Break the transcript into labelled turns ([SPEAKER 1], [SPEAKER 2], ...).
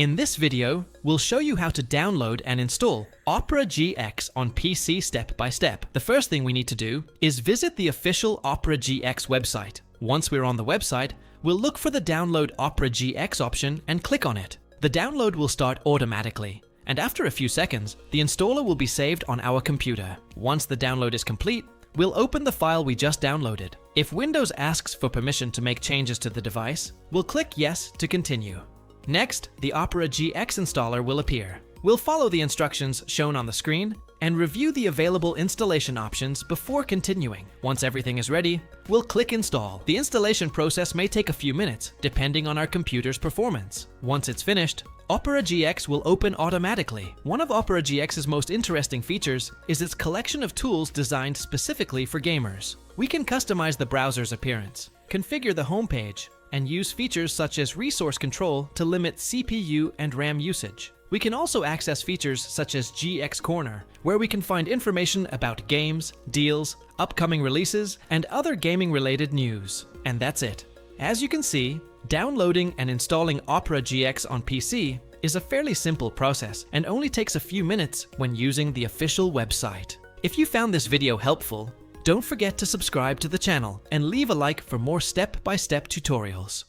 [SPEAKER 1] In this video, we'll show you how to download and install Opera GX on PC step by step. The first thing we need to do is visit the official Opera GX website. Once we're on the website, we'll look for the Download Opera GX option and click on it. The download will start automatically, and after a few seconds, the installer will be saved on our computer. Once the download is complete, we'll open the file we just downloaded. If Windows asks for permission to make changes to the device, we'll click Yes to continue. Next, the Opera GX installer will appear. We'll follow the instructions shown on the screen and review the available installation options before continuing. Once everything is ready, we'll click Install. The installation process may take a few minutes, depending on our computer's performance. Once it's finished, Opera GX will open automatically. One of Opera GX's most interesting features is its collection of tools designed specifically for gamers. We can customize the browser's appearance, configure the homepage, and use features such as resource control to limit CPU and RAM usage. We can also access features such as GX Corner, where we can find information about games, deals, upcoming releases, and other gaming-related news. And that's it. As you can see, downloading and installing Opera GX on PC is a fairly simple process and only takes a few minutes when using the official website. If you found this video helpful, don't forget to subscribe to the channel and leave a like for more step-by-step tutorials.